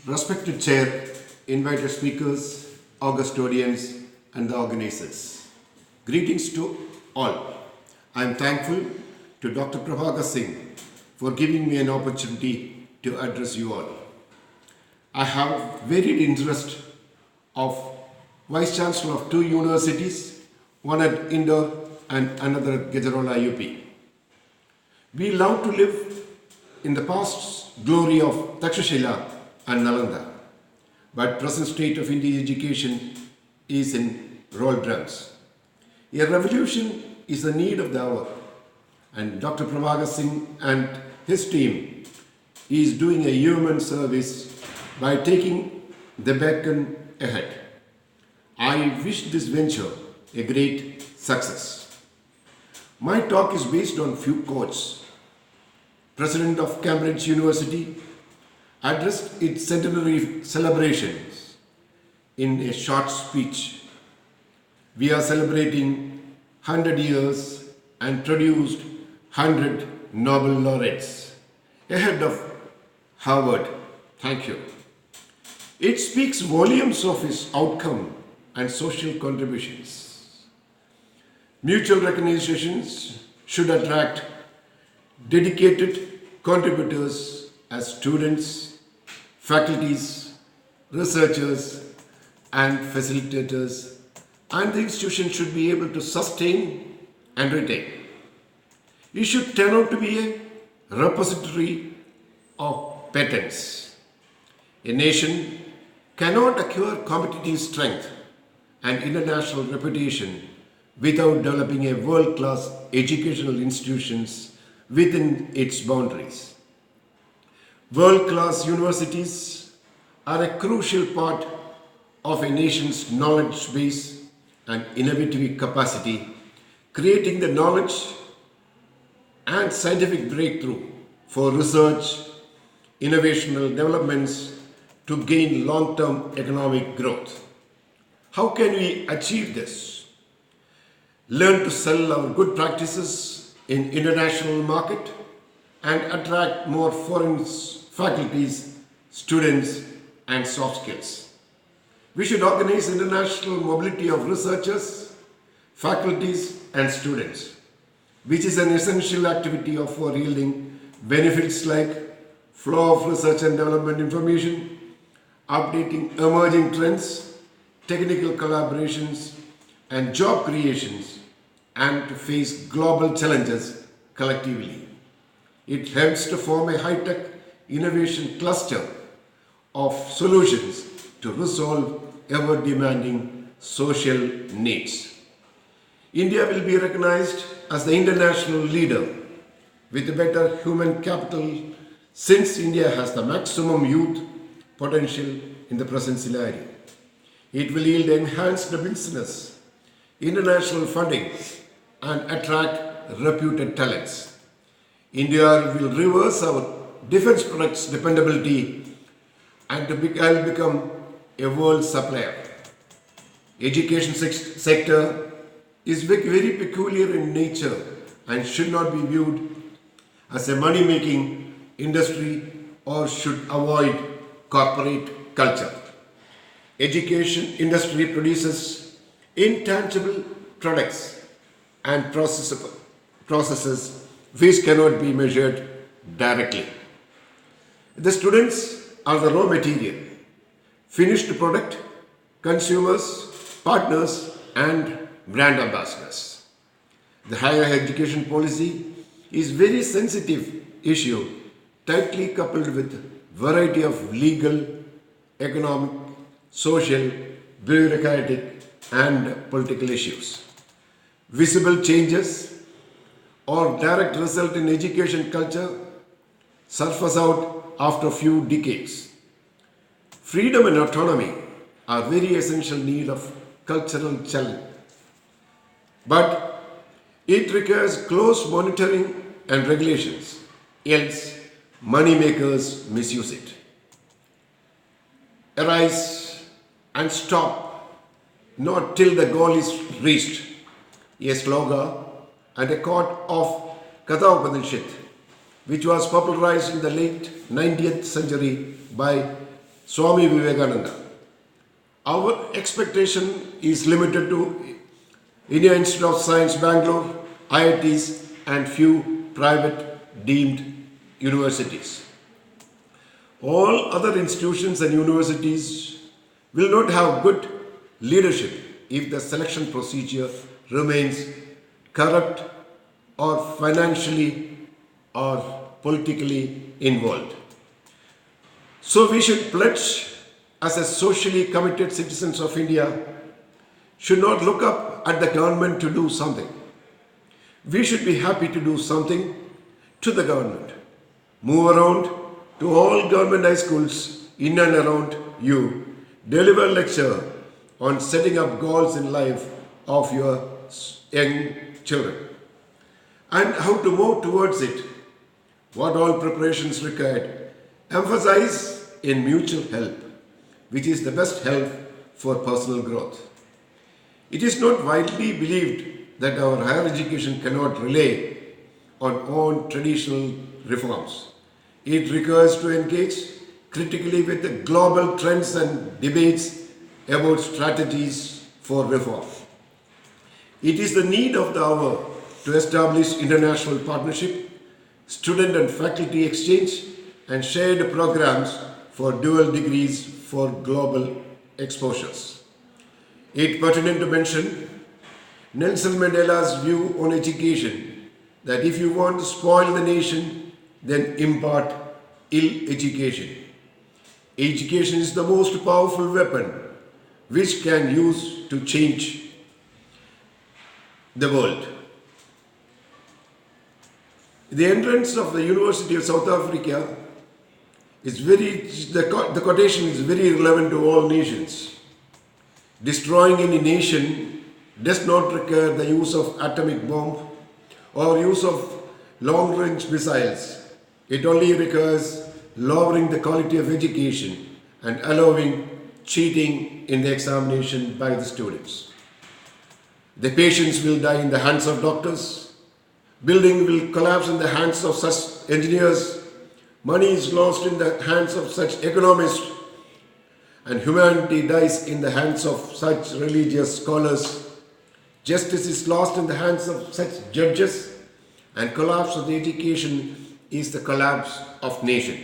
Respected Chair, invited speakers, august audience, and the organizers. Greetings to all. I am thankful to Dr. Prabhakar Singh for giving me an opportunity to address you all. I have varied interest of Vice Chancellor of two universities, one at Indore and another at Gujarat UP. We love to live in the past glory of Takshashila and Nalanda, but present state of Indian education is in doldrums. A revolution is the need of the hour, and Dr. Prabhakar Singh and his team is doing a human service by taking the beacon ahead. I wish this venture a great success. My talk is based on few quotes. President of Cambridge University addressed its centenary celebrations in a short speech. We are celebrating 100 years and produced 100 Nobel laureates ahead of Harvard. Thank you. It speaks volumes of his outcome and social contributions. Mutual recognitions should attract dedicated contributors as students, faculties, researchers, and facilitators, and the institution should be able to sustain and retain. It should turn out to be a repository of patents. A nation cannot acquire competitive strength and international reputation without developing a world-class educational institutions within its boundaries. World-class universities are a crucial part of a nation's knowledge base and innovative capacity, creating the knowledge and scientific breakthrough for research, innovational developments to gain long-term economic growth. How can we achieve this? Learn to sell our good practices in international market and attract more foreign faculties, students, and soft skills. We should organize international mobility of researchers, faculties, and students, which is an essential activity for yielding benefits like flow of research and development information, updating emerging trends, technical collaborations, and job creations, and to face global challenges collectively. It helps to form a high-tech innovation cluster of solutions to resolve ever-demanding social needs. India will be recognized as the international leader with a better human capital since India has the maximum youth potential in the present scenario. It will yield enhanced business, international funding, and attract reputed talents. India will reverse our defense products dependability and to become a world supplier. Education sector is very peculiar in nature and should not be viewed as a money-making industry or should avoid corporate culture. Education industry produces intangible products and processes which cannot be measured directly. The students are the raw material, finished product, consumers, partners, and brand ambassadors. The higher education policy is very sensitive issue, tightly coupled with variety of legal, economic, social, bureaucratic, and political issues. Visible changes or direct result in education culture surface out after a few decades. Freedom and autonomy are very essential need of cultural challenge. But it requires close monitoring and regulations, else money makers misuse it. Arise and stop, not till the goal is reached. A slogan and a quote of Katha Upanishad, which was popularized in the late 19th century by Swami Vivekananda. Our expectation is limited to Indian Institute of Science, Bangalore, IITs, and few private deemed universities. All other institutions and universities will not have good leadership if the selection procedure remains corrupt or financially or politically involved. So we should pledge as a socially committed citizens of India should not look up at the government to do something. We should be happy to do something to the government. Move around to all government high schools in and around you. Deliver lecture on setting up goals in life of your young children and how to move towards it. What all preparations required. Emphasize in mutual help, which is the best help for personal growth. It is not widely believed that our higher education cannot rely on own traditional reforms. It requires to engage critically with the global trends and debates about strategies for reform. It is the need of the hour to establish international partnership, student and faculty exchange, and shared programs for dual degrees for global exposures. It pertinent to mention Nelson Mandela's view on education that if you want to spoil the nation, then impart ill education. Education is the most powerful weapon which can use to change the world. The entrance of the University of South Africa is the quotation is very relevant to all nations. Destroying any nation does not require the use of atomic bomb or use of long-range missiles. It only requires lowering the quality of education and allowing cheating in the examination by the students. The patients will die in the hands of doctors. Building will collapse in the hands of such engineers. Money is lost in the hands of such economists. And humanity dies in the hands of such religious scholars. Justice is lost in the hands of such judges. And collapse of the education is the collapse of nation.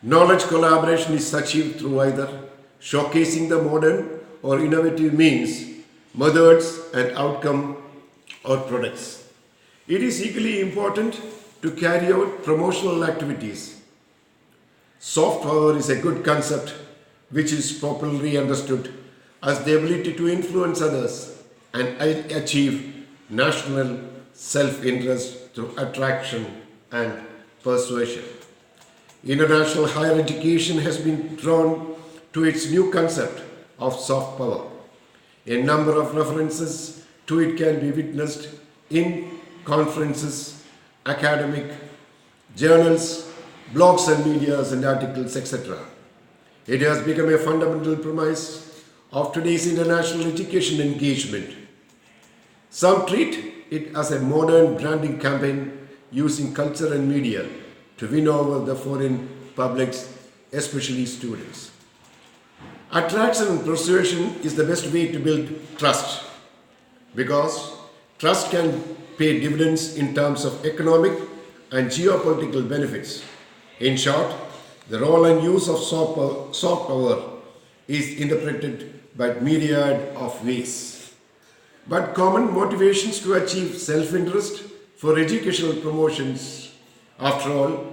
Knowledge collaboration is achieved through either showcasing the modern or innovative means, methods and outcome or products. It is equally important to carry out promotional activities. Soft power is a good concept which is properly understood as the ability to influence others and achieve national self-interest through attraction and persuasion. International higher education has been drawn to its new concept of soft power. A number of references to it can be witnessed in conferences, academic, journals, blogs and medias and articles, etc. It has become a fundamental premise of today's international education engagement. Some treat it as a modern branding campaign using culture and media to win over the foreign publics, especially students. Attraction and persuasion is the best way to build trust because trust can pay dividends in terms of economic and geopolitical benefits. In short, the role and use of soft power is interpreted by myriad of ways. But common motivations to achieve self-interest for educational promotions, after all,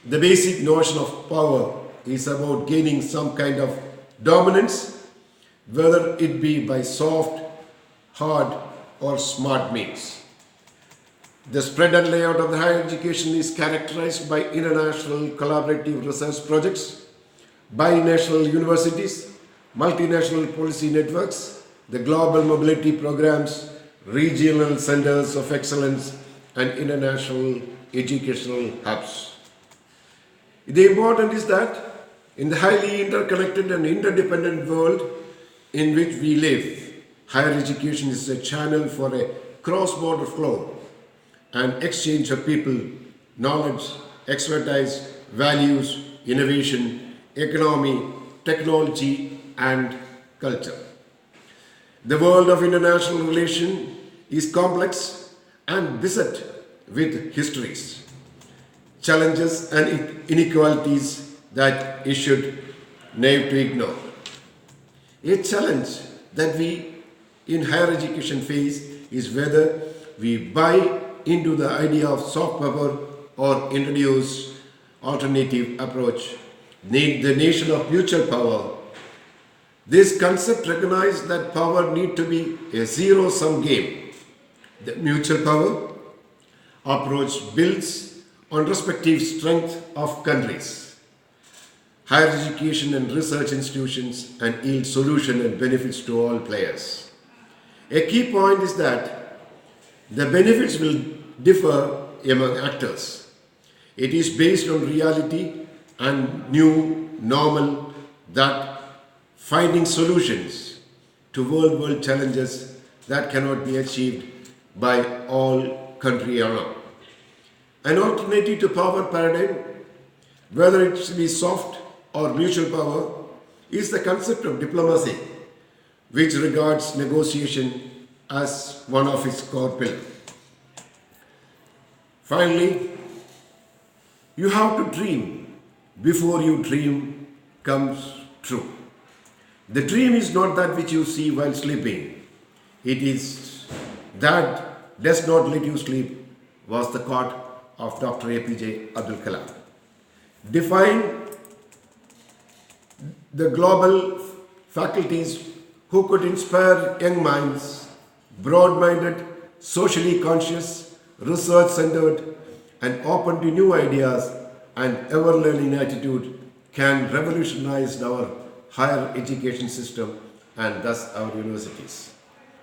the basic notion of power is about gaining some kind of dominance, whether it be by soft, hard, or smart means. The spread and layout of the higher education is characterized by international collaborative research projects, binational universities, multinational policy networks, the global mobility programs, regional centers of excellence, and international educational hubs. The important is that in the highly interconnected and interdependent world in which we live, higher education is a channel for a cross-border flow and exchange of people, knowledge, expertise, values, innovation, economy, technology, and culture. The world of international relation is complex and beset with histories, challenges, and inequalities that it should never to ignore. A challenge that we in higher education face is whether we buy into the idea of soft power or introduce alternative approach, need the nation of mutual power. This concept recognizes that power need to be a zero-sum game. The mutual power approach builds on respective strength of countries, higher education and research institutions, and yield solution and benefits to all players. A key point is that the benefits will differ among actors. It is based on reality and new normal that finding solutions to world challenges that cannot be achieved by all country alone. An alternative to power paradigm, whether it be soft or mutual power, is the concept of diplomacy, which regards negotiation as one of its core pillars. Finally, you have to dream before your dream comes true. The dream is not that which you see while sleeping. It is that does not let you sleep, was the quote of Dr. APJ Abdul Kalam. Define the global faculties who could inspire young minds, broad-minded, socially conscious, research-centered, and open to new ideas and ever-learning attitude can revolutionize our higher education system and thus our universities.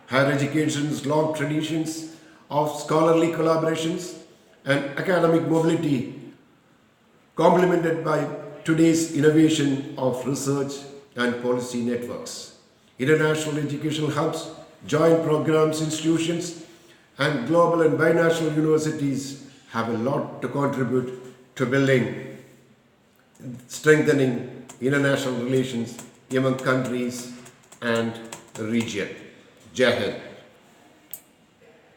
Higher education's long traditions of scholarly collaborations and academic mobility complemented by today's innovation of research and policy networks. International educational hubs, joint programs, institutions, and global and binational universities have a lot to contribute to building, strengthening international relations among countries and the region. Jai Hind.